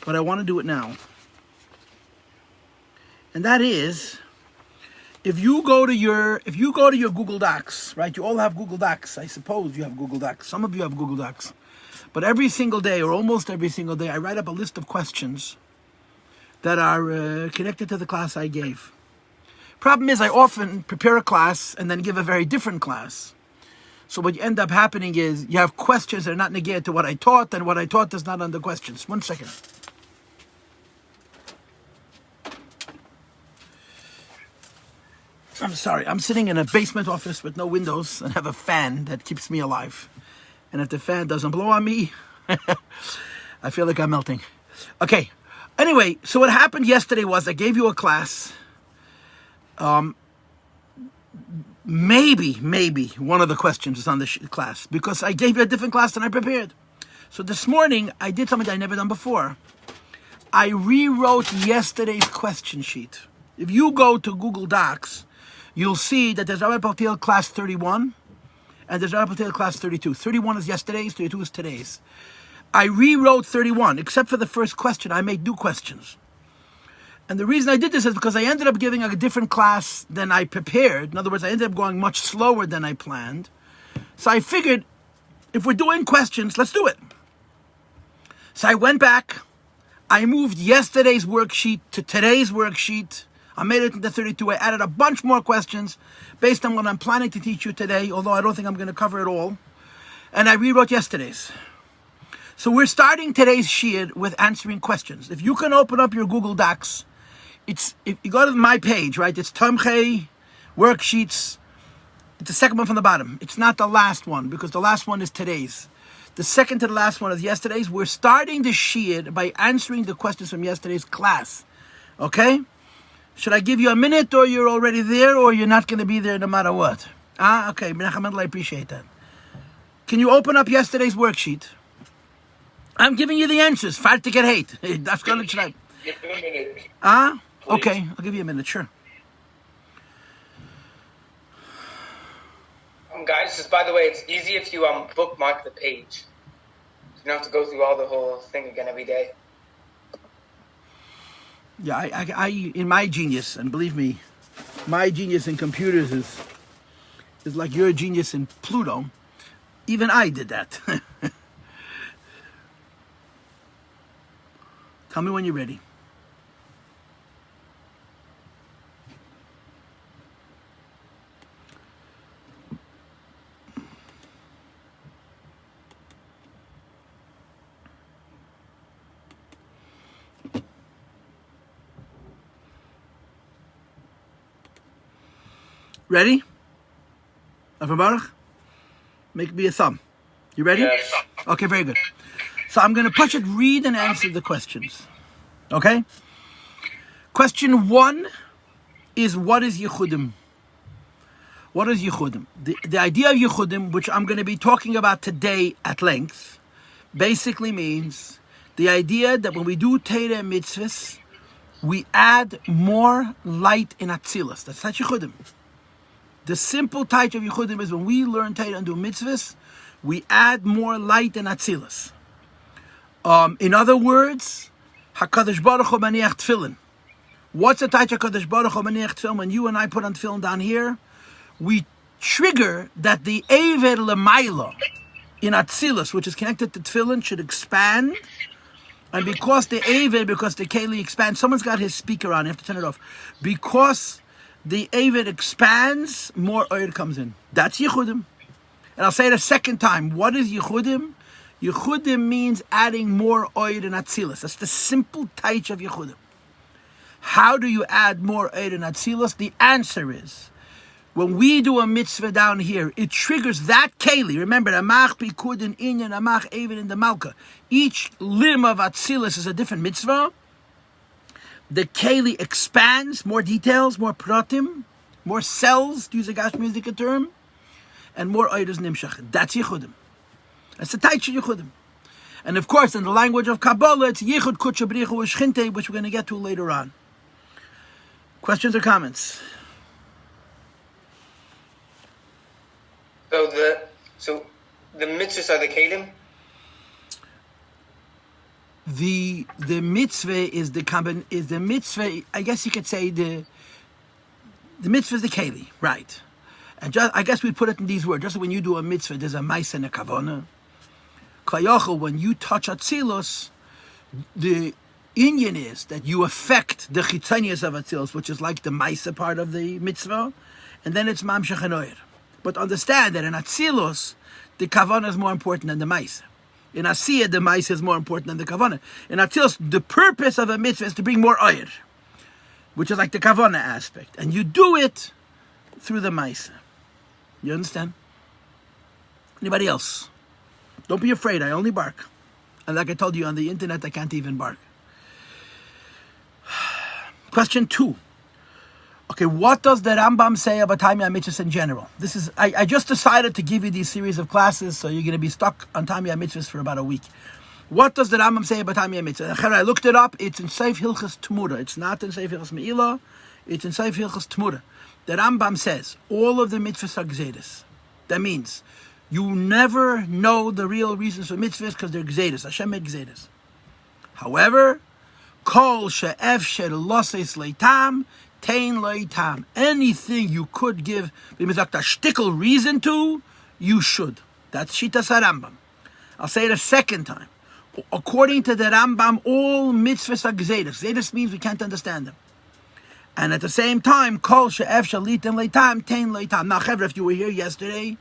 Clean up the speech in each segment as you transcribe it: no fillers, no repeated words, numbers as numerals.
but I want to do it now. And that is, if you go to your Google Docs, right? You all have Google Docs. I suppose you have Google Docs. Some of you have Google Docs. But every single day, or almost every single day, I write up a list of questions that are connected to the class I gave. Problem is, I often prepare a class and then give a very different class. So what you end up happening is you have questions that are not negated to what I taught, and what I taught is not under questions. 1 second. I'm sorry, I'm sitting in a basement office with no windows and have a fan that keeps me alive. And if the fan doesn't blow on me, I feel like I'm melting. Okay, anyway, so what happened yesterday was I gave you a class. Maybe one of the questions is on the class, because I gave you a different class than I prepared. So this morning, I did something that I'd never done before. I rewrote yesterday's question sheet. If you go to Google Docs, you'll see that there's Rabbi Paltiel class 31, and there's Rabbi Paltiel class 32. 31 is yesterday's, 32 is today's. I rewrote 31, except for the first question. I made new questions. And the reason I did this is because I ended up giving a different class than I prepared. In other words, I ended up going much slower than I planned. So I figured, if we're doing questions, let's do it. So I went back. I moved yesterday's worksheet to today's worksheet. I made it into 32. I added a bunch more questions based on what I'm planning to teach you today, although I don't think I'm going to cover it all. And I rewrote yesterday's. So we're starting today's shiur with answering questions. If you can open up your Google Docs, if you go to my page, right? It's Tomchei Worksheets. It's the second one from the bottom. It's not the last one, because the last one is today's. The second to the last one is yesterday's. We're starting the shiur by answering the questions from yesterday's class. Okay? Should I give you a minute, or you're already there, or you're not going to be there no matter what? Okay. I appreciate that. Can you open up yesterday's worksheet? I'm giving you the answers. Fertig hate. That's going to try. Give me a minute. Okay, I'll give you a minute, sure. Guys, just by the way, it's easy if you bookmark the page. You don't have to go through all the whole thing again every day. Yeah, I in my genius, and believe me, my genius in computers is like your genius in Pluto. Even I did that. Tell me when you're ready. Ready? Avram Baruch? Make me a thumb. You ready? Yes. Okay, very good. So I'm going to push it, read and answer the questions. Okay? Question 1 is, what is Yichudim? What is Yichudim? The idea of Yichudim, which I'm going to be talking about today at length, basically means the idea that when we do Torah mitzvahs, we add more light in Atzilus. That's Yichudim. The simple type of Yichudim is when we learn Torah and do mitzvahs, we add more light in Atzilus. In other words, HaKadosh Baruch Hu maniach tefillin. What's the type of HaKadosh Baruch Hu maniach tefillin? When you and I put on tefillin down here, we trigger that the Eiver Lemaila in Atzilus, which is connected to tefillin, should expand. And because the Keli expands, someone's got his speaker on, you have to turn it off. Because the Eiver expands, more oil comes in. That's Yichudim. And I'll say it a second time. What is Yichudim? Yichudim means adding more oil in Atzilus. That's the simple taich of Yichudim. How do you add more oil in Atzilus? The answer is, when we do a mitzvah down here, it triggers that keli. Remember, amach bikud in inyan, amach even in the malka. Each limb of Atzilus is a different mitzvah. The keli expands, more details, more pratim, more cells, to use a Gashmizik term, and more oil is nimshach. That's Yichudim. That's the taich of Yichudim. And of course, in the language of Kabbalah, it's Yichud Kutsha B'richu U'Shchinte, which we're going to get to later on. Questions or comments? So the mitzvahs are the kelim? the mitzvah is the mitzvah. I guess you could say the mitzvah is the keli, right? And I guess we'd put it in these words. Just when you do a mitzvah, there's a ma'aseh and a kavana. Kayochel, when you touch atzilus, the inyan is that you affect the chitzonius of atzilus, which is like the ma'aseh part of the mitzvah, and then it's mamshech hanoir. But understand that in atzilus, the kavana is more important than the ma'aseh. In asiyah, the ma'aseh is more important than the kavana. In atzilus, the purpose of a mitzvah is to bring more oyer, which is like the kavana aspect, and you do it through the ma'aseh. You understand? Anybody else? Don't be afraid, I only bark. And like I told you, on the internet, I can't even bark. Question 2. Okay, what does the Rambam say about Tamiyah Mitzvahs in general? This is I just decided to give you these series of classes, so you're going to be stuck on Tamiyah Mitzvahs for about a week. What does the Rambam say about Tamiyah Mitzvahs? I looked it up. It's in Seif Hilchas Tmura. It's not in Seif Hilchas Me'ilah. It's in Seif Hilchas Tmura. The Rambam says all of the mitzvahs are gzeiros. That means you never know the real reasons for mitzvahs because they're gzeiros. Hashem made gzeiros. However, kol she'efsher loses leitam tein leitam. Anything you could give a shtickle reason to, you should. That's Shitas HaRambam. I'll say it a second time. According to the Rambam, all mitzvahs are gzeiros. Gzeiros means we can't understand them. And at the same time, kol she'efsher litem leitam tein leitam. Now, Chevra, if you were here yesterday,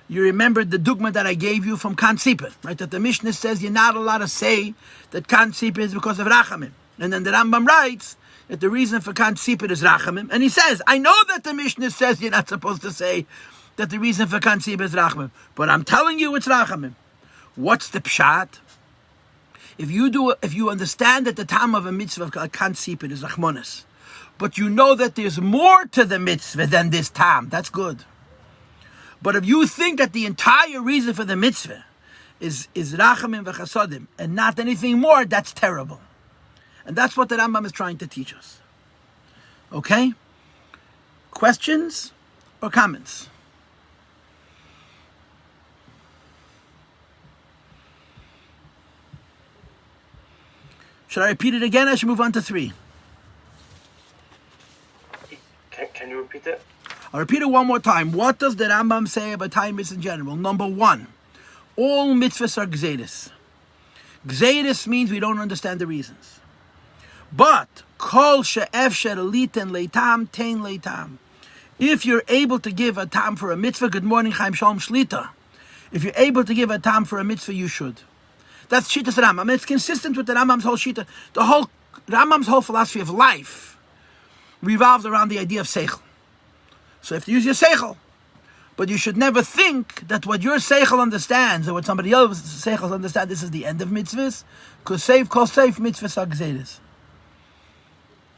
you remembered the dogma that I gave you from Kan Sipur, right? That the Mishnah says you're not allowed to say that Kan Sipur is because of Rachamim. And then the Rambam writes that the reason for Kan Sipur is Rachamim. And he says, I know that the Mishnah says you're not supposed to say that the reason for Kan Sipur is Rachamim, but I'm telling you it's Rachamim. What's the pshat? If you understand that the time of a mitzvah of Kan Sipur is Rachmonis, but you know that there's more to the mitzvah than this tam, that's good. But if you think that the entire reason for the mitzvah is rachamim v'chasodim and not anything more, that's terrible. And that's what the Rambam is trying to teach us. Okay? Questions or comments? Should I repeat it again? I should move on to 3. Can you repeat it? I'll repeat it one more time. What does the Rambam say about time mitzvahs in general? Number 1, all mitzvahs are gzeiros. Gzeiros means we don't understand the reasons. But kol she'efsher liten leitam tein leitam. If you're able to give a tam for a mitzvah, good morning, Chaim Shalom Shlita. If you're able to give a tam for a mitzvah, you should. That's Shittas Rambam. It's consistent with the Rambam's whole Shita. The whole Rambam's whole philosophy of life revolves around the idea of seichel. So you have to use your seichel. But you should never think that what your seichel understands or what somebody else's seichel understands, this is the end of mitzvahs. Because safe, kol safe, mitzvahs are gzeiros.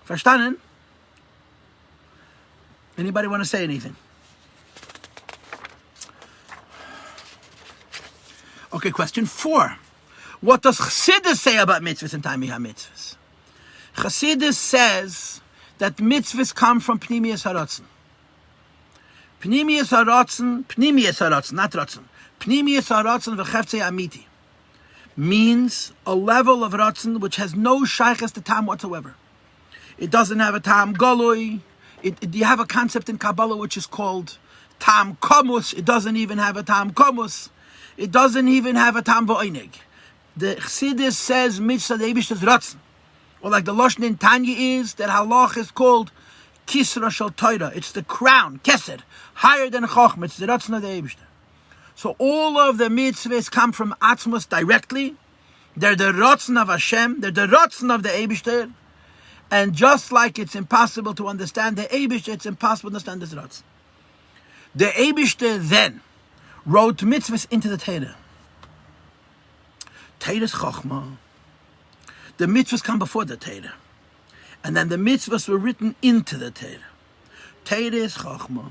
Verstanden? Anybody want to say anything? Okay, question 4. What does Chassidus say about mitzvahs and Tamiyah mitzvahs? Chassidus says that mitzvahs come from Pnimiyas HaRatzon. Pnimiyas HaRatzon, not Ratzon. Pnimiyas HaRatzon v'cheftzei amiti means a level of Ratzon which has no shaychus to tam whatsoever. It doesn't have a tam goloi. You have a concept in Kabbalah which is called tam komus. It doesn't even have a tam komus. It doesn't even have a tam v'oinig. The Chassidus says mitzvah de'ebish is Ratzon. Or like the Lashon in Tanya is that halach is called Kisra Shel Torah. It's the crown, Kesed, higher than Chochmah. It's the Ratzon of the Eibishter. So all of the mitzvahs come from Atzmos directly. They're the Ratzon of Hashem. They're the Ratzon of the Eibishter. And just like it's impossible to understand the Eibishter, it's impossible to understand this Ratzon. The Eibishter then wrote mitzvahs into the Torah. Torah is Chochmah. The mitzvahs come before the Torah. And then the mitzvahs were written into the Torah. Torah is Chochmah.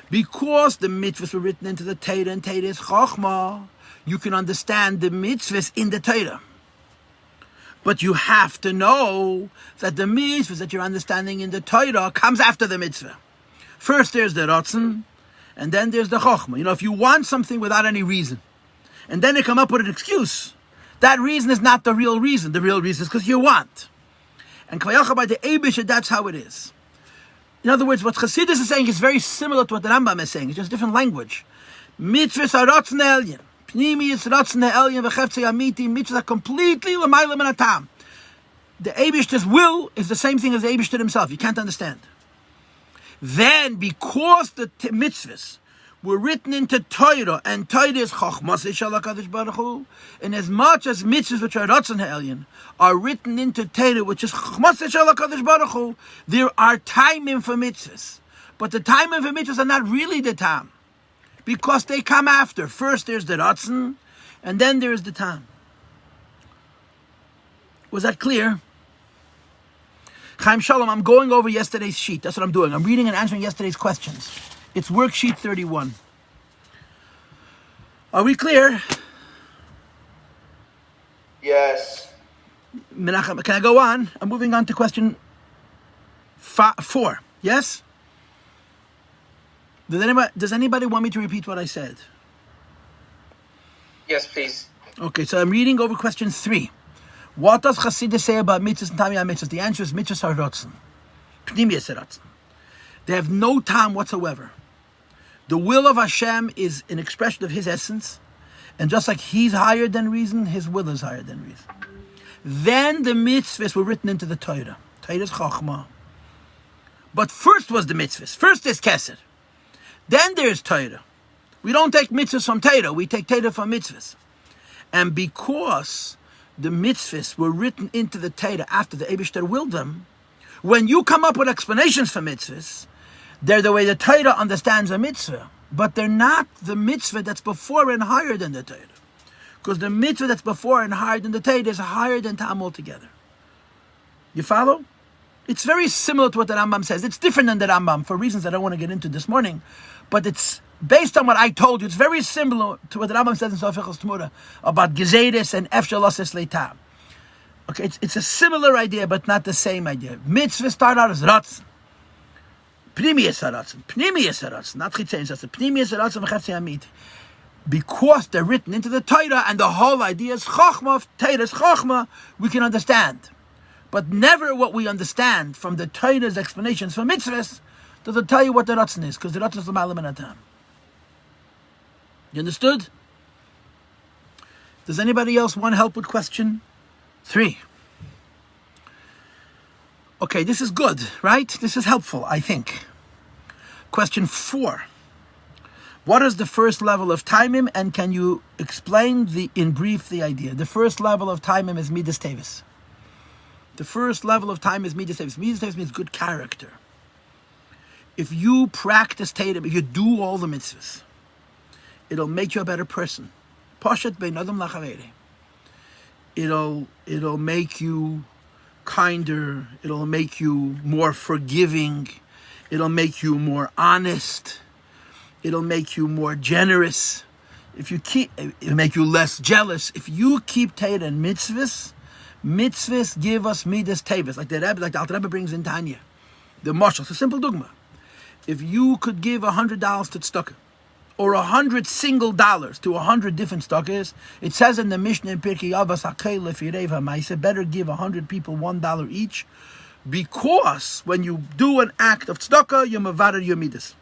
Because the mitzvahs were written into the Torah and Torah is Chochmah, you can understand the mitzvahs in the Torah. But you have to know that the mitzvahs that you're understanding in the Torah comes after the mitzvah. First there's the Ratzon, and then there's the Chochmah. If you want something without any reason, and then they come up with an excuse, That reason is not the real reason. The real reason is because you want. And Kvayacha by the Eibisha, that's how it is. In other words, what Chassidus is saying is very similar to what the Rambam is saying. It's just different language. Mitzvahs haratzon elyon. Pnimiyus ratzon elyon v'cheftzei amiti. Mitzvahs are completely l'mayla min hatam. The Eibishter's will is the same thing as the Eibishter himself. You can't understand. Then, because the mitzvahs were written into Torah, and Torah is Chochmas Shel HaKadosh Baruch Hu, and as much as mitzvahs which are Ratzon Ha'elyon are written into Torah, which is Chochmas Shel HaKadosh Baruch Hu, there are timing for mitzvahs. But the timing for mitzvahs are not really the time, because they come after. First there's the Ratzon, and then there's the time. Was that clear? Chaim Shalom, I'm going over yesterday's sheet. That's what I'm doing. I'm reading and answering yesterday's questions. It's worksheet 31. Are we clear? Yes. Menachem, can I go on? I'm moving on to question 4. Yes? Does anybody want me to repeat what I said? Yes, please. Okay, so I'm reading over question 3. What does Chassidus say about mitzvahs and tamei mitzvahs? The answer is mitzvahs are rotzen. Pnimiyus rotzen. They have no time whatsoever. The will of Hashem is an expression of His essence, and just like He's higher than reason, His will is higher than reason. Then the mitzvahs were written into the Torah. Torah is Chochmah. But first was the mitzvahs. First is Kesed. Then there's Torah. We don't take mitzvahs from Torah. We take Torah from mitzvahs. And because the mitzvahs were written into the Torah after the Eibishter willed them, when you come up with explanations for mitzvahs, they're the way the Torah understands a mitzvah, but they're not the mitzvah that's before and higher than the Torah. Because the mitzvah that's before and higher than the Torah is higher than Tam altogether. You follow? It's very similar to what the Rambam says. It's different than the Rambam for reasons I don't want to get into this morning, but it's based on what I told you. It's very similar to what the Rambam says in Sofechos Tmura about Gezeres and Efshaloses Leitam. Okay, it's a similar idea, but not the same idea. Mitzvahs start out as Ratzon. Pnimiyus haratzon, not chitzein, that's the pnimiyus haratzon v'cheftzei amiti. Because they're written into the Torah, and the whole idea is Chochmah, Torah's Chochmah, we can understand. But never what we understand from the Torah's explanations for mitzvahs does it tell you what the Ratzon is, because the Ratzon is l'mayla min hatam. You understood? Does anybody else want help with question 3? Okay, this is good, right? This is helpful, I think. Question 4. What is the first level of taimim, and can you explain in brief the idea? The first level of taimim is midas tevis. The first level of taimim is midas tevis. Midas tevis means good character. If you practice taimim, if you do all the mitzvahs, it'll make you a better person. Poshet bein adam lachaveri. It'll make you kinder, it'll make you more forgiving, it'll make you more honest, it'll make you more generous. It'll make you less jealous. If you keep Torah and mitzvahs give us midas tevis, like the Alter Rebbe brings in Tanya. The Mashal, it's a simple dogma. If you could give $100 to tzedakah, or 100 single dollars to 100 different tzedakahs, it says in the Mishnah in Pirkei Avos Hakei Lefirev HaMaaseh, better give 100 people $1 each, because when you do an act of tzedakah, you mevarer your midas,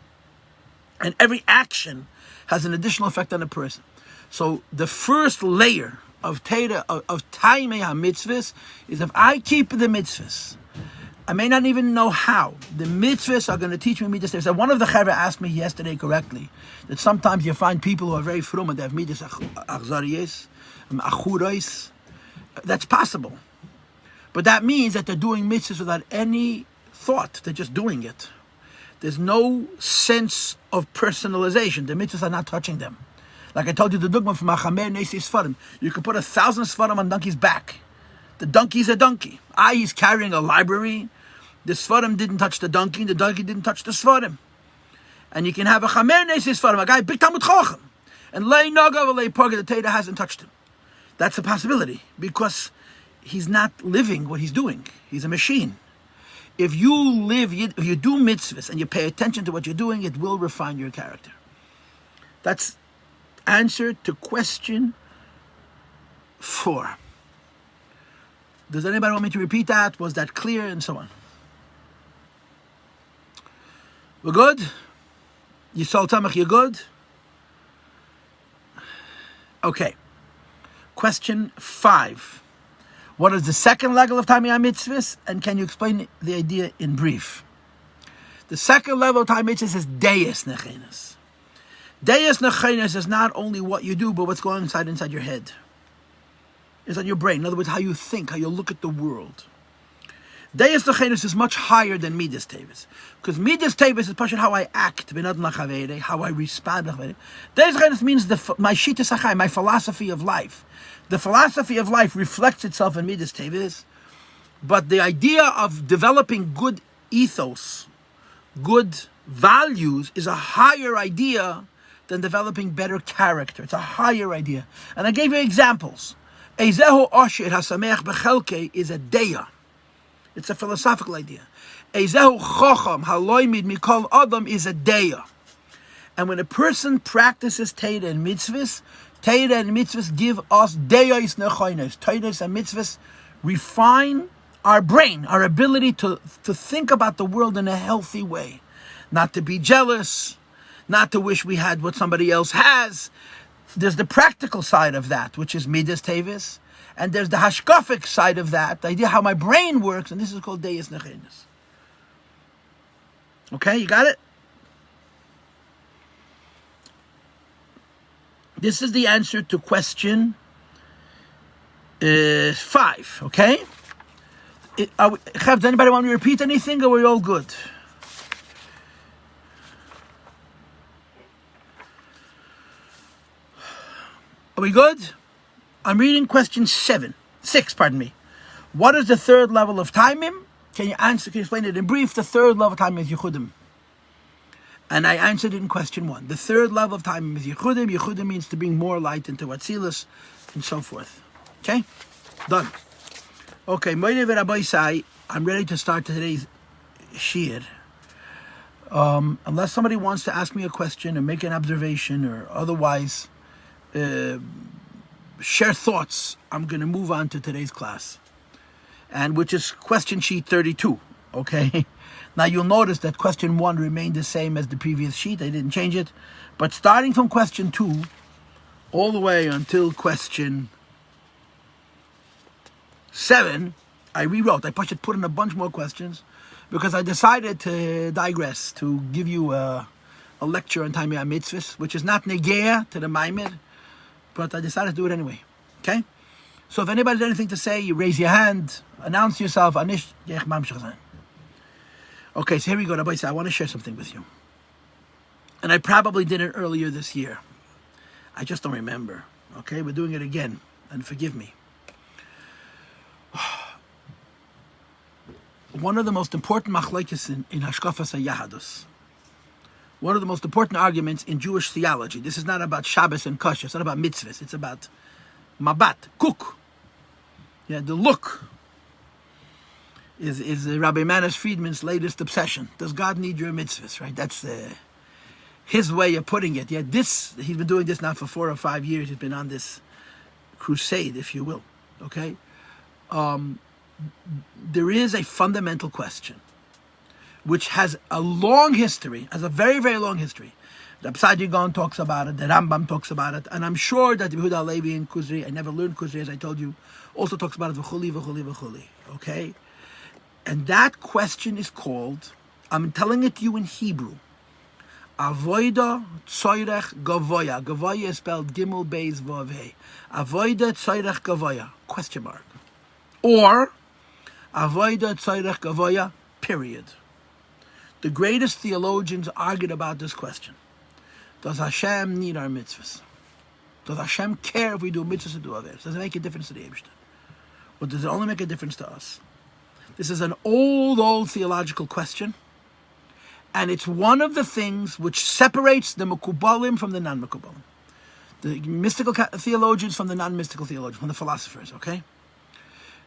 and every action has an additional effect on a person. So the first layer of Torah of Taimei HaMitzvahs is, if I keep the mitzvahs, I may not even know how. The mitzvahs are going to teach me midas. One of the Chavra asked me yesterday correctly that sometimes you find people who are very frum and they have midas achzariyes, achurais. That's possible. But that means that they're doing mitzvahs without any thought. They're just doing it. There's no sense of personalization. The mitzvahs are not touching them. Like I told you, the dogma from Achamer Nesi Sfarim. You can put 1,000 Sfarim on donkey's back. The donkey's a donkey. He's carrying a library. The Sfarim didn't touch the donkey didn't touch the Sfarim. And you can have a Chamer Nesi Sfarim, a guy, big Talmud Chacham, and Lei Naga, Lei Parga, the Torah hasn't touched him. That's a possibility, because he's not living what he's doing. He's a machine. If you do mitzvahs and you pay attention to what you're doing, it will refine your character. That's answer to question 4. Does anybody want me to repeat that? Was that clear? And so on. We're good? Yisol Tamach, you're good? Okay. Question 5. What is the second level of Tamei HaMitzvahs? And can you explain the idea in brief? The second level of Tamei HaMitzvahs is Deis Nechenes. Deis Nechenes is not only what you do, but what's going inside your head. It's on your brain. In other words, how you think, how you look at the world. Deis Nechenes is much higher than Midas Tevis. Because Midas Tevis is partially how I act, how I respond. Deis Nechenes means my Shittas HaChaim, my philosophy of life. The philosophy of life reflects itself in Midas Tevis, but the idea of developing good ethos, good values, is a higher idea than developing better character. It's a higher idea. And I gave you examples. Eizehu Osher Hasameach Bechelke is a deya. It's a philosophical idea. Eizehu Chocham Haloimid Mikol Adam is a deya. And when a person practices Torah and mitzvahs, Torah and mitzvahs give us deyos nechonos. Torah and mitzvahs refine our brain, our ability to think about the world in a healthy way. Not to be jealous, not to wish we had what somebody else has. There's the practical side of that, which is midas tevis, and there's the hashkafic side of that, the idea how my brain works, and this is called deyos nechonos. Okay, you got it? This is the answer to question 5, okay? Does anybody want me to repeat anything, or are we all good? Are we good? I'm reading question 6, pardon me. What is the third level of timing? Can you explain it in brief? The third level of timing is Yechudim. And I answered it in question 1. The third level of time is Yechudim. Yechudim means to bring more light into Atzilus, and so forth. Okay? Done. Okay, Moire V'Rabosai, I'm ready to start today's Shir. Unless somebody wants to ask me a question or make an observation or otherwise share thoughts, I'm going to move on to today's class. And which is question sheet 32. Okay? Now you'll notice that question 1 remained the same as the previous sheet. I didn't change it. But starting from question 2 all the way until question 7, I rewrote. I put in a bunch more questions because I decided to digress, to give you a lecture on Tamei HaMitzvahs, which is not negea to the Maimed, but I decided to do it anyway. Okay? So if anybody has anything to say, you raise your hand, announce yourself. Okay, so here we go, Rabbi. I want to share something with you. And I probably did it earlier this year. I just don't remember. Okay, we're doing it again. And forgive me. One of the most important machlokes in Hashkafas HaYahadus. One of the most important arguments in Jewish theology. This is not about Shabbos and Kosher. It's not about mitzvahs. It's about mabat, kuk. Yeah, the look. Is Rabbi Manis Friedman's latest obsession. Does God need your mitzvahs, right? That's his way of putting it. Yeah, he's been doing this now for 4 or 5 years. He's been on this crusade, if you will. Okay? There is a fundamental question which has a long history, has a very, very long history. The Psadi Gaon talks about it, the Rambam talks about it, and I'm sure that the Yehuda Halevi in Kuzri, I never learned Kuzri as I told you, also talks about it, v'chuli, v'chuli, v'chuli. Okay? And that question is called, I'm telling it to you in Hebrew, Avoida Tzoirech Gavoya. Gavoya is spelled Gimel Beis Vav Hey. Avoida Tzoirech Gavoya, question mark. Or, Avoida Tzoirech Gavoya, period. The greatest theologians argued about this question. Does Hashem need our mitzvahs? Does Hashem care if we do mitzvahs or do others? Does it make a difference to the Eibishter? Or does it only make a difference to us? This is an old theological question, and it's one of the things which separates the Mekubalim from the non-Mekubalim. The mystical theologians from the non-mystical theologians, from the philosophers, okay?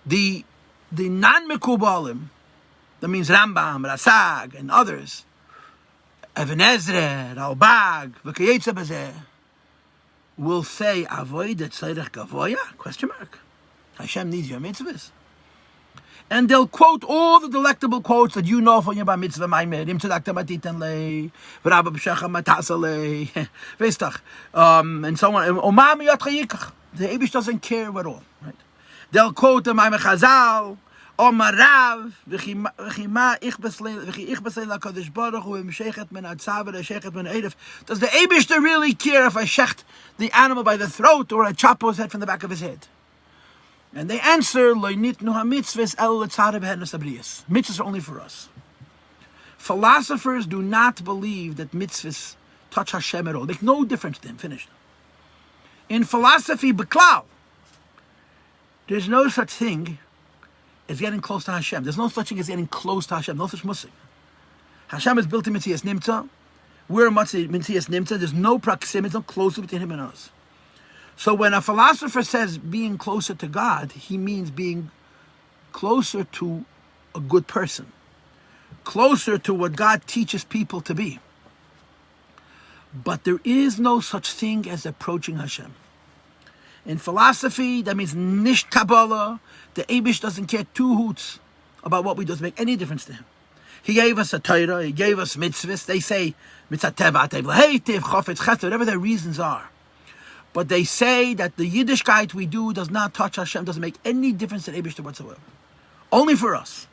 The non-Mekubalim, that means Rambam, Rasag, and others, Even Ezra, Ralbag, V'kayetza B'zeh, will say, Avodah tzedek gavoya? Question mark. Hashem needs your mitzvahs. And they'll quote all the delectable quotes that you know from your bar mitzvah maimer. Im tzedakta matiten le, v'rabba b'shecha matasa le, v'istach, and so on. Omam yotcha yikach. The Eibush doesn't care at all. Right? They'll quote the Maimer Chazal, Omar Rav, v'chima ich beslei l'kadosh baruch hu v'mshechet men atzav v'shechet men eidef. Does the Eibush really care if I shecht the animal by the throat or I chop his head from the back of his head? And they answer, Lo nitnu ha-mitzvahs el l'tzareh b'henes habriyos. Mitzvahs are only for us. Philosophers do not believe that mitzvahs touch Hashem at all. Make no difference to him. Finished. In philosophy, b'klal, there's no such thing as getting close to Hashem. There's no such thing as getting close to Hashem. No such musik. Hashem is built in Mitzias Nimtza. We're Mitzias Nimtza. There's no proximity, no closeness between him and us. So when a philosopher says being closer to God, he means being closer to a good person, closer to what God teaches people to be. But there is no such thing as approaching Hashem. In philosophy, that means nisht Kabbalah. The Eibush doesn't care two hoots about what we do. It doesn't make any difference to him. He gave us a Torah, he gave us mitzvahs. They say, mitzvah teva, heitiv, chofetz, chesed, whatever their reasons are. But they say that the Yiddishkeit we do does not touch Hashem, doesn't make any difference to Eibush whatsoever. Only for us.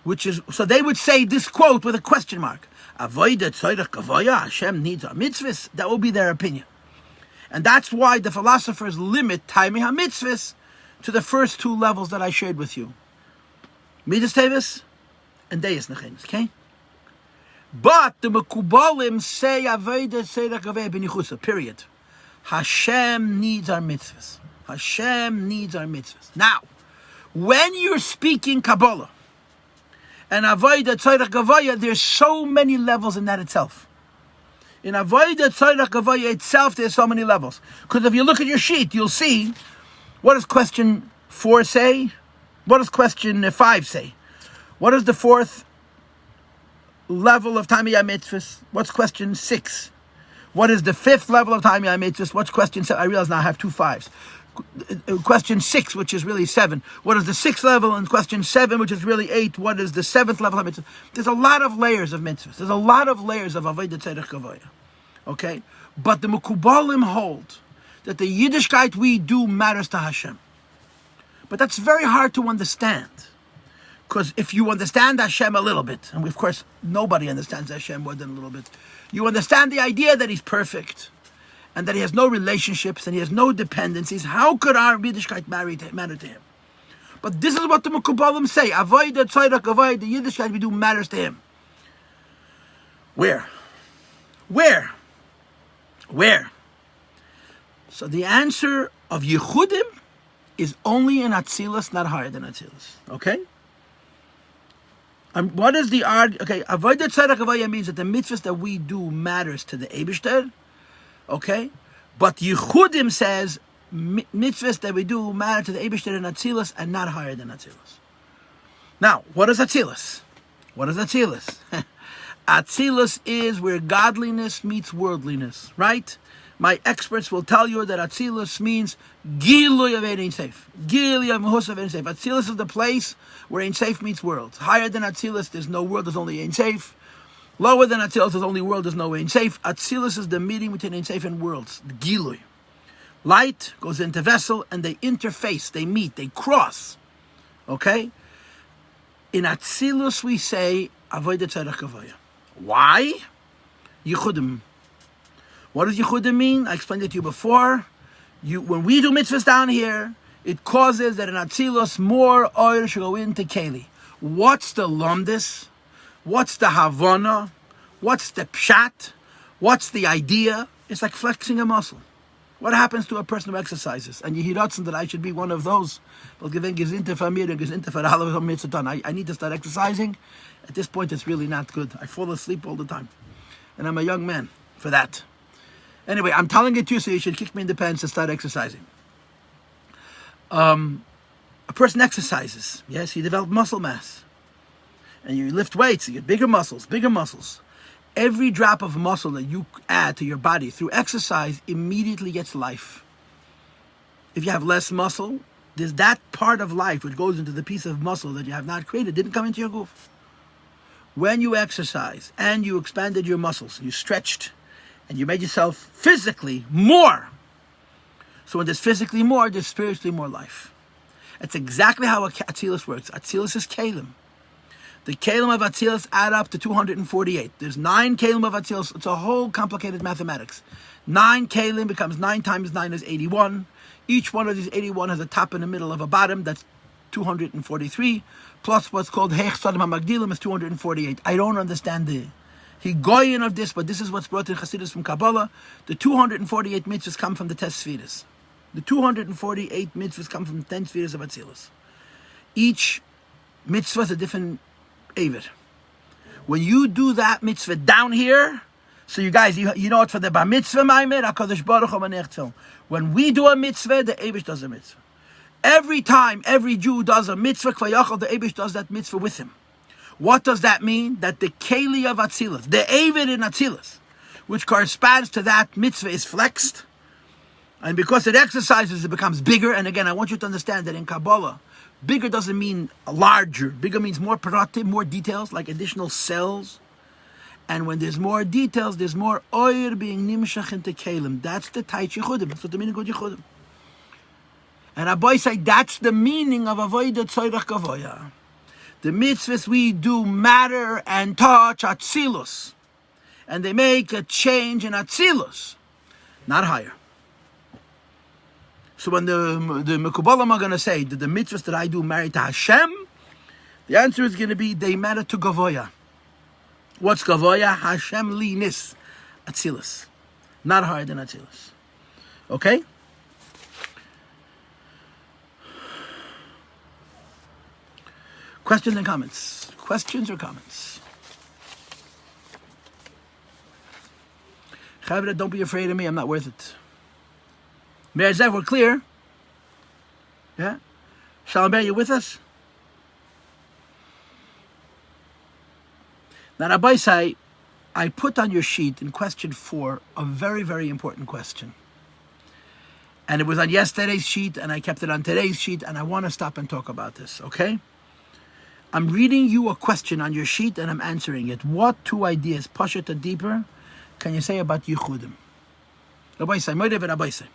Which is, so they would say this quote with a question mark. Avodah tzedek gavoya, Hashem needs our mitzvahs. That will be their opinion. And that's why the philosophers limit Taimei HaMitzvahs to the first two levels that I shared with you. Midas Tevis and Deis Nechenis, okay? But the Mekubalim say Avodah tzedek gavoya b'nichusa, period. Hashem needs our mitzvahs. Hashem needs our mitzvahs. Now, when you're speaking Kabbalah, and Avodah tzedek gavoya, there's so many levels in that itself. In Avodah tzedek gavoya itself, there's so many levels. Because if you look at your sheet, you'll see, what does question 4 say? What does question 5 say? What is the fourth level of Taimei HaMitzvahs? What's question 6? What is the fifth level of Taimei HaMitzvahs? What's question 7? I realize now I have 2 5s. Question 6, which is really 7. What is the 6th level? And question 7, which is really 8. What is the 7th level of mitzvah? There's a lot of layers of mitzvahs. There's a lot of layers of Avodah tzedek gavoya. Okay? But the Mekubalim hold that the Yiddishkeit we do matters to Hashem. But that's very hard to understand. Because if you understand Hashem a little bit, and of course nobody understands Hashem more than a little bit, you understand the idea that He's perfect, and that He has no relationships, and He has no dependencies. How could our Yiddishkeit matter to Him? But this is what the Mekubalim say. Avodah tzedek gavoya, the Yiddishkeit we do matters to Him. Where? So the answer of Yechudim is only in Atzilus, not higher than Atzilus. Okay? What is the argument? Okay, Avodah tzedek gavoya means that the mitzvahs that we do matters to the Eibishter. Okay? But Yechudim says mitzvahs that we do matter to the Eibishter and Atzilus and not higher than Atzilus. Now, what is Atzilus? Atzilus is where godliness meets worldliness, right? My experts will tell you that Atzilus means Gilui of Ein Sof. Gilui of Mahus of Ein Sof. Atzilus is the place where Ein Sof meets world. Higher than Atzilus, there's no world, there's only Ein Sof. Lower than Atzilus, there's only world, there's no Ein Sof. Atzilus is the meeting between Ein Sof and worlds. Gilui. Light goes into vessel and they interface, they meet, they cross. Okay? In Atzilus we say Avodah tzedek gavoya. Why? Yechudim. What does Yechudim mean? I explained it to you before. When we do mitzvahs down here, it causes that in Atzilus more oil should go into Keli. What's the lumdis? What's the havana? What's the pshat? What's the idea? It's like flexing a muscle. What happens to a person who exercises? And Yehiratzen that I should be one of those. I need to start exercising. At this point, it's really not good. I fall asleep all the time. And I'm a young man for that. Anyway, I'm telling it to you so you should kick me in the pants and start exercising. A person exercises. Yes, he develops muscle mass. And you lift weights, you get bigger muscles. Every drop of muscle that you add to your body through exercise immediately gets life. If you have less muscle, there's that part of life which goes into the piece of muscle that you have not created, didn't come into your goof. When you exercise and you expanded your muscles, you stretched, and you made yourself physically more. So when there's physically more, there's spiritually more life. That's exactly how Atzilus works. Atzilus is Kalim. The Kalim of Atzilus add up to 248. There's 9 Kalim of Atzilus. It's a whole complicated mathematics. 9 Kalim becomes 9 times 9 is 81. Each one of these 81 has a top and a middle of a bottom. That's 243. Plus what's called Heich Sadim HaMagdilim is 248. I don't understand the Higoyin of this, but this is what's brought in Chassidus from Kabbalah. The 248 mitzvahs come from the 10 Sfiras. The 248 mitzvahs come from the 10 Sfiras of Atzilus. Each mitzvah is a different Avid. When you do that mitzvah down here, so you guys, you know it for the bar mitzvah, HaKadosh Baruch Hu manech tefillin. When we do a mitzvah, the Eibush does a mitzvah. Every time every Jew does a mitzvah, Kvayachal, the Eibush does that mitzvah with him. What does that mean? That the Keli of Atzilus, the Avid in Atzilus, which corresponds to that mitzvah, is flexed. And because it exercises, it becomes bigger. And again, I want you to understand that in Kabbalah, bigger doesn't mean larger. Bigger means more productive, more details, like additional cells. And when there's more details, there's more oil being nimshach into kalim. That's the Tait Yechudim. That's what the meaning of Yechudim. And Rabbi say that's the meaning of Avodah Tzoyrach Gavoya. The mitzvahs we do matter and touch Atzilus. And they make a change in Atzilus, not higher. So when the Mekubalim are going to say that the mitzvahs that I do matter to Hashem, the answer is going to be they matter to Gavoya. What's Gavoya? Hashem li nis. Atzilus. Not higher than Atzilus. Okay? Questions and comments? Questions or comments? Chavre, don't be afraid of me. I'm not worth it. Meir Zev, we're clear. Yeah? Shalom Bear, you with us? Now, Rabbi say, I put on your sheet in question 4 a very, very important question. And it was on yesterday's sheet, and I kept it on today's sheet, and I want to stop and talk about this, okay? I'm reading you a question on your sheet, and I'm answering it. What 2 ideas, Pashat and deeper, can you say about Yichudim? Rabbi say, Moedev Rabbi say.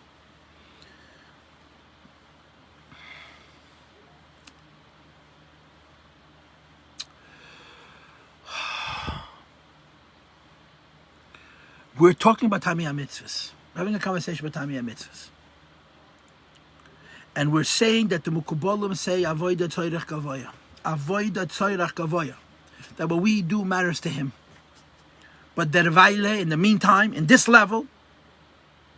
We're talking about Tamiyah Mitzvahs. We're having a conversation about Tamiyah Mitzvahs. And we're saying that the Mukubalim say Avodah Tzoyrach Gavoya. Avodah Tzoyrach Gavoya. That what we do matters to him. But Dervaile, in the meantime, in this level,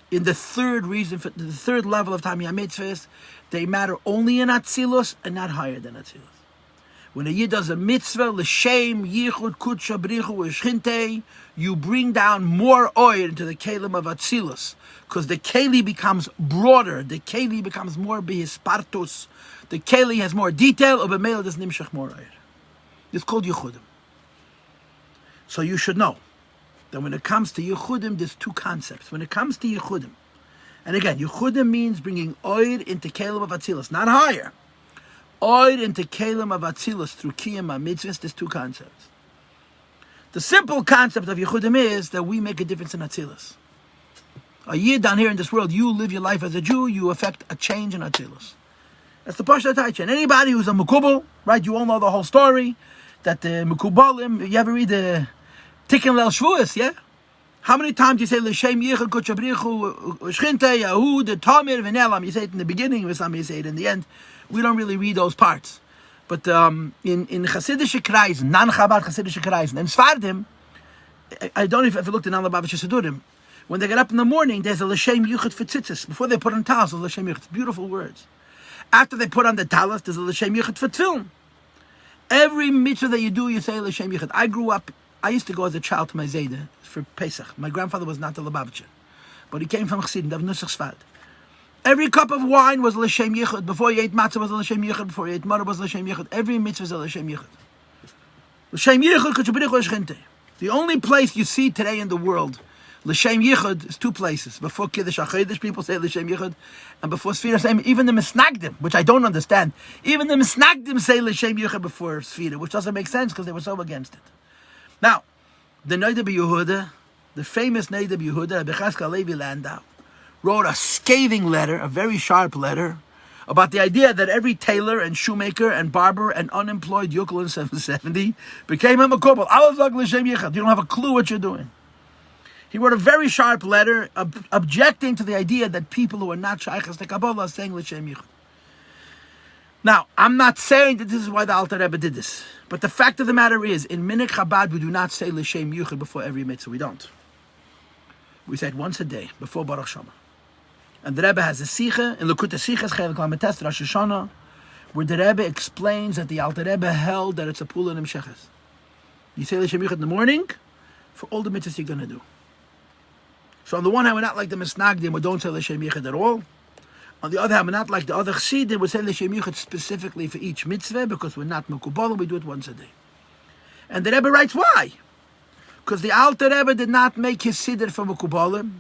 in the third reason, for the third level of Tamiyah Mitzvahs, they matter only in Atzilus and not higher than Atzilus. When a Yid does a mitzvah, l'shem, yichud, kudsha, brichu, u'shchinte, you bring down more oil into the kelim of Atzilus, because the keli becomes broader, the keli becomes more bihispartus, the keli has more detail, or b'meil does nimshach more oil. It's called Yechudim. So you should know that when it comes to Yechudim, there's 2 concepts. When it comes to Yechudim, and again, Yechudim means bringing oil into kelim of Atzilus, not higher. Oil into Kalim of Atzilus through Kiyam HaMitzvahs, there's 2 concepts. The simple concept of Yechudim is that we make a difference in Atzilus. A Yid down here in this world, you live your life as a Jew, you affect a change in Atzilus. That's the Pasha Taicha. And anybody who's a Mekubal, right, you all know the whole story, that the Mekubalim, you ever read the Tikkun Leil Shavuos, yeah? How many times you say, L'shem Yichud Kutchabrichu Shchinte Yahud Tamir V'Nelam? You say it in the beginning, some you say it in the end. We don't really read those parts. But in Chassidish Kreisen, non-Chabad Chassidish Kreisen, and Svardim, I don't know if you looked in Alabavich Sedurim, when they get up in the morning, there's a L'shem Yichud for tzitzis. Before they put on talis, there's L'shem Yichud. Beautiful words. After they put on the talis, there's a L'shem Yichud for tefillin. Every mitzvah that you do, you say L'shem Yichud. I used to go as a child to my Zayda for Pesach. My grandfather was not a Lubavitcher, but he came from Chassidim, Dav Nusach Sfad. Every cup of wine was L'shem Yichud. Before you ate matzah was L'shem Yichud. Before you ate mara was L'shem Yichud. Every mitzvah was L'shem Yichud. L'shem Yichud, Kutchabrichu Shchinte. The only place you see today in the world, L'Shem Yichud, is two places. Before Kiddush HaChodesh, people say L'Shem Yichud, and before Sfira, even the Misnagdim, which I don't understand, even the Misnagdim say L'Shem Yichud before Sfira, which doesn't make sense because they were so against it. Now, the Noda B'Yehuda, the famous Noda B'Yehuda, Rabbi Chazkel Levi Landau, wrote a scathing letter, a very sharp letter, about the idea that every tailor and shoemaker and barber and unemployed yokel in 770 became a makobel. You don't have a clue what you're doing. He wrote a very sharp letter objecting to the idea that people who are not shaykhs to Kabbalah are saying L'Shem Yichud. Now, I'm not saying that this is why the Alter Rebbe did this, but the fact of the matter is, in Minhag Chabad, we do not say L'Shem Yichud before every mitzvah. We don't. We say it once a day, before Baruch Shema. And the Rebbe has a Sikha, in Lekutei Sichas, Chelik Lametes, Rosh Hashanah, where the Rebbe explains that the Alter Rebbe held that it's a Pula Nimsheches. You say L'Shem Yichud in the morning, for all the mitzvahs you're going to do. So on the one hand, we're not like the Misnagdim, we don't say L'Shem Yichud at all. On the other hand, we're not like the other Chassidim, we say L'Shem Yichud specifically for each mitzvah, because we're not Mekubal, we do it once a day. And the Rebbe writes, why? Because the Alter Rebbe did not make his Siddur for Mekubalim.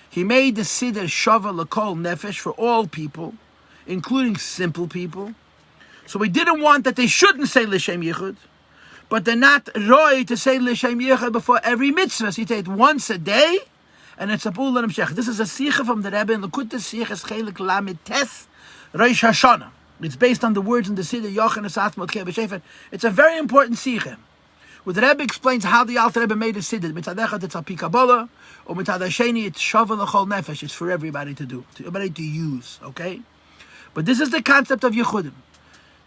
He made the Siddur Shava L'Kol Nefesh for all people, including simple people. So we didn't want that they shouldn't say L'Shem Yichud, but they're not roy to say L'Shem Yichud before every mitzvah. So you say it once a day, and it's a Pula Nimshech. This is a Sikha from the Rebbe in Lekutei Sichas Chelik Lamed Tes Rosh Hashanah. It's based on the words in the Siddur Yochanan Satzmot Keh B'Shefer. It's a very important Sikha, where the Rebbe explains how the Alter Rebbe made a Siddur. Mitzad echad it's al pi Kabbalah, or mitzad hasheni it's Shava L'Chol Nefesh. It's for everybody to do, to everybody to use. Okay, but this is the concept of Yechudim.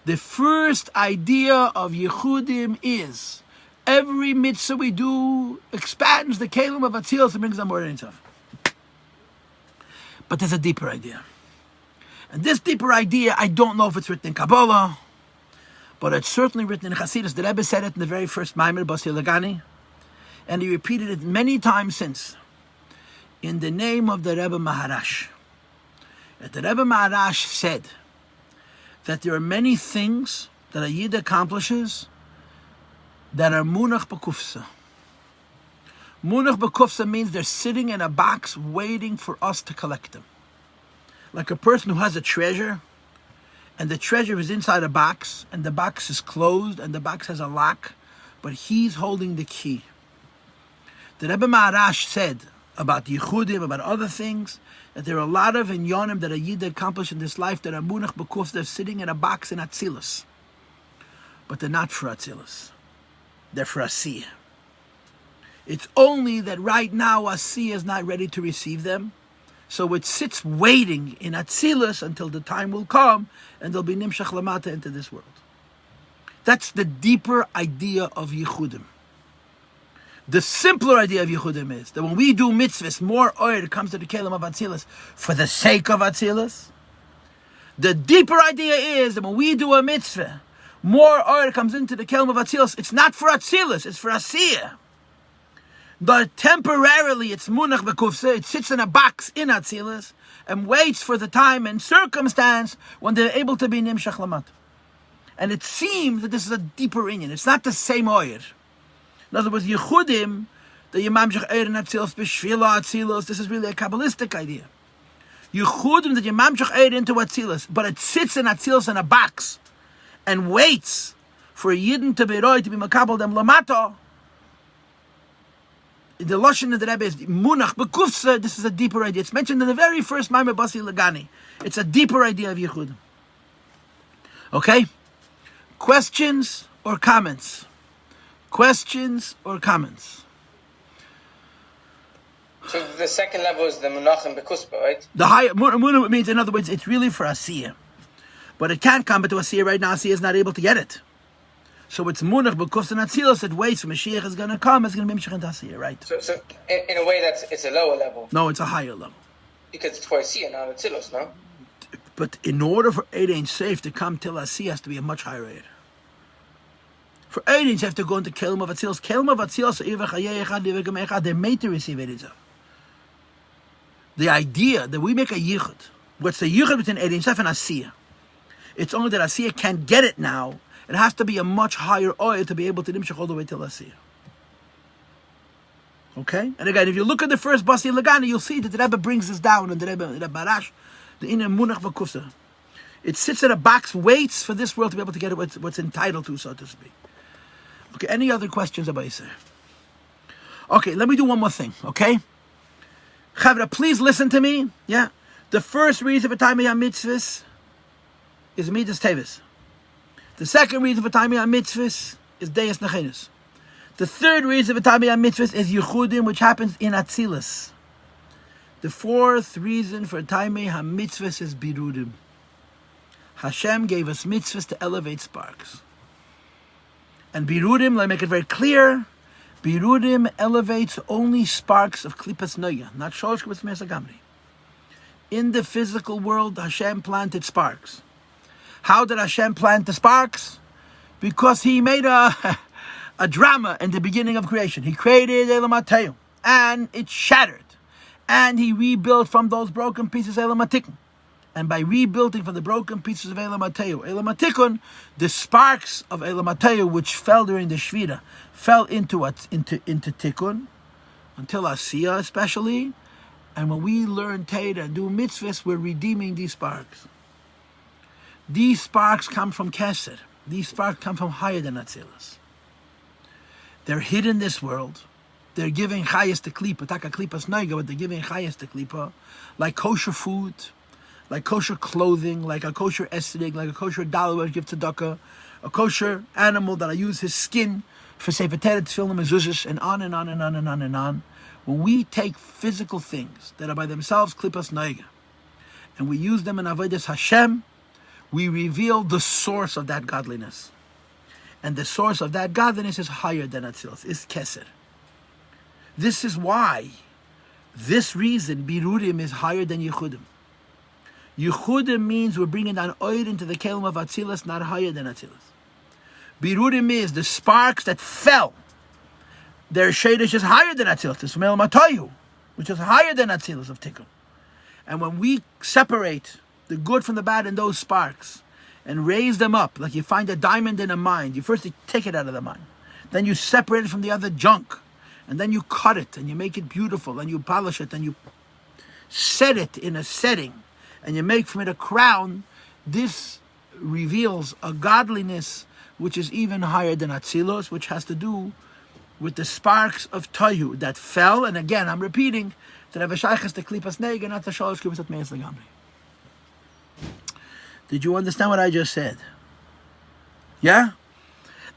The first idea of Yechudim is every mitzvah we do expands the kelim of Atzilus and brings them more than stuff. But there's a deeper idea, and this deeper idea, I don't know if it's written in Kabbalah, but it's certainly written in Chassidus. The Rebbe said it in the very first Maimer, Basi Lagani, and he repeated it many times since, in the name of the Rebbe Maharash. And the Rebbe Maharash said that there are many things that a Yid accomplishes that are munach b'kufsa. Munach b'kufsa means they're sitting in a box waiting for us to collect them. Like a person who has a treasure, and the treasure is inside a box, and the box is closed, and the box has a lock, but he's holding the key. The Rebbe Maharash said about Yechudim, about other things, that there are a lot of inyonim that a Yid accomplished in this life that are munach b'kuf, they're sitting in a box in Atzilus. But they're not for Atzilus. They're for Asiyah. It's only that right now Asiyah is not ready to receive them, so it sits waiting in Atzilus until the time will come and there'll be Nimshach Lamata into this world. That's the deeper idea of Yechudim. The simpler idea of Yechudim is that when we do mitzvahs, more oil comes to the kelim of Atzilus for the sake of Atzilus. The deeper idea is that when we do a mitzvah, more oil comes into the kelim of Atzilus. It's not for Atzilus, it's for Asiyah. But temporarily it's munach b'kufsa, it sits in a box in Atzilus and waits for the time and circumstance when they're able to be nimshach lamat. And it seems that this is a deeper inyan. It's not the same oyer. In other words, Yechudim, the Yemamshach Eir in Atzilus, B'Shvila Atzilus, this is really a Kabbalistic idea. Yechudim, the Yemamshach Eir into Atzilus, but it sits in Atzilus in a box and waits for a Yidden to be roy, to be makabel them lamato. The Lashon of the Rebbe is munach b'kufsa. This is a deeper idea. It's mentioned in the very first Maimer Basi Lagani. It's a deeper idea of Yechudim. Okay? Questions or comments? Questions or comments? So the second level is the munachim b'kuspa, right? The higher munach means, in other words, it's really for Asiyah, but it can't come to Asiyah right now. Asiyah is not able to get it, so it's munach b'kufsa and Atzilus. It waits for Mashiach is going to come. It's going to be Mashiach into Asiyah, right? So in a way, it's a lower level. No, it's a higher level because it's for Asiyah, not Atzilus, no? But in order for Eid Ein Seif to come till Asiyah, has to be a much higher Eid. For Eid Ein Seif to go into Kelim of Atzilus, they're made to receive Eid Ein Seif. The idea that we make a yichud, what's the yichud between Eid Ein Seif and Asiyah? It's only that Asiyah can't get it now. It has to be a much higher oil to be able to nimshach all the way till Asiyah. Okay? And again, if you look at the first Basi Lagana, you'll see that the Rebbe brings this down, and the Rebbe Barash, the Inner Munach Vakufsa. It sits in a box, waits for this world to be able to get what's entitled to, so to speak. Okay, any other questions about Yisrael? Okay, let me do one more thing, okay? Chavra, please listen to me, yeah? The first reason for Taimei HaMitzvahs is Midas Tevis. The second reason for Taimei HaMitzvahs is Deis Nechenus. The third reason for Taimei HaMitzvahs is Yechudim, which happens in Atzilus. The fourth reason for Taimei HaMitzvahs is Birudim. Hashem gave us mitzvahs to elevate sparks. And Birudim, let me make it very clear, Birudim elevates only sparks of Klipas Noya, not Shoresh Mitzvas Hatefilla. In the physical world, Hashem planted sparks. How did Hashem plant the sparks? Because He made a drama in the beginning of creation. He created Elam HaTeyu, and it shattered. And He rebuilt from those broken pieces Elam HaTikun. And by rebuilding from the broken pieces of Elam HaTeyu, Elam HaTikun, the sparks of Elam HaTeyu, which fell during the Shvira, fell into Tikkun, until Asiyah especially. And when we learn Torah and do mitzvahs, we're redeeming these sparks. These sparks come from Kesed. These sparks come from higher than Atzilus. They're hidden in this world. They're giving chayas to klipa, taka klipas noiga, but they're giving chayas to klipa, like kosher food, like kosher clothing, like a kosher esrog, like a kosher dollar I give tzedakah, a kosher animal that I use his skin for sefer Torah, tefillin, mezuzahs, and on and on and on and on and on. When we take physical things that are by themselves klipas noiga, and we use them in avodas Hashem, we reveal the source of that godliness. And the source of that godliness is higher than Atzilus, is Kesed. This is why, this reason, Birudim is higher than Yechudim. Yechudim means we're bringing down oil into the kelim of Atzilus, not higher than Atzilus. Birudim is the sparks that fell. Their shadish is higher than Atzilus. It's from Elam HaToyu, which is higher than Atzilus of Tikkun. And when we separate the good from the bad in those sparks and raise them up, like you find a diamond in a mine, you first take it out of the mine. Then you separate it from the other junk. And then you cut it and you make it beautiful and you polish it and you set it in a setting and you make from it a crown. This reveals a godliness which is even higher than Atzilos, which has to do with the sparks of Tohu that fell. And again, I'm repeating that Avashaychas the Klipas Nega, not the Shalosh Klipas at Meis Lagamri. Did you understand what I just said? Yeah?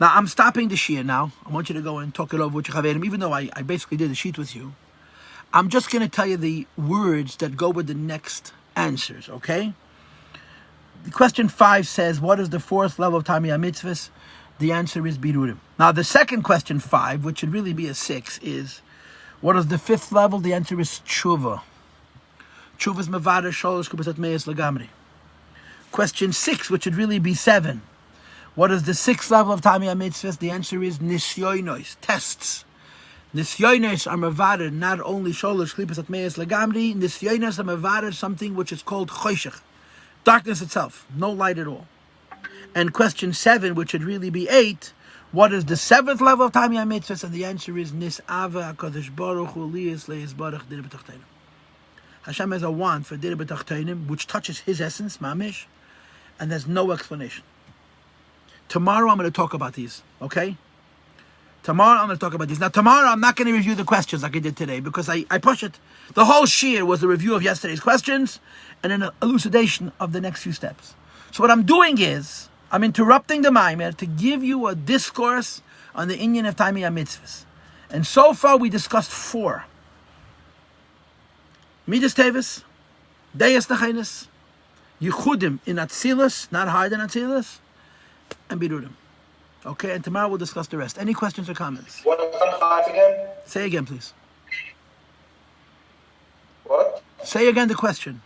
Now, I'm stopping the shir now. I want you to go and talk it over with your chaverim, even though I basically did the sheet with you. I'm just going to tell you the words that go with the next answers, okay? The question 5 says, what is the fourth level of Taimei HaMitzvahs? The answer is Birudim. Now, the second question 5, which should really be a 6, is, what is the fifth level? The answer is Tshuva. Tshuva is Mevada Sholosh Kubasat Meis Lagamri. Question 6, which should really be 7. What is the sixth level of Taimei HaMitzvahs? The answer is Nisyonos, tests. Nisyonos are mevaded not only Sholosh Klipas Atmeis Lagamri, Nisyonos are mevaded something which is called Choshech, darkness itself, no light at all. And question 7, which should really be 8, what is the seventh level of Taimei HaMitzvahs? And the answer is Nis'ava HaKadosh Baruch Hu Liyis Le'Yizbarach Dir B'Tachteinim. Hashem has a wand for Dir B'Tachteinim, which touches His essence, Mamish, and there's no explanation. Tomorrow I'm going to talk about these, okay? Tomorrow I'm going to talk about these. Now tomorrow I'm not going to review the questions like I did today because I push it. The whole shir was a review of yesterday's questions and an elucidation of the next few steps. So what I'm doing is, I'm interrupting the Maimer to give you a discourse on the inyan of Taimei HaMitzvahs. And so far we discussed 4. Midas Tevis, Deis Nechenis, Yechudim in Atzilus, not higher than Atzilus, and Birudim. Okay, and tomorrow we'll discuss the rest. Any questions or comments? What on 5 again? Say again, please. What? Say again the question.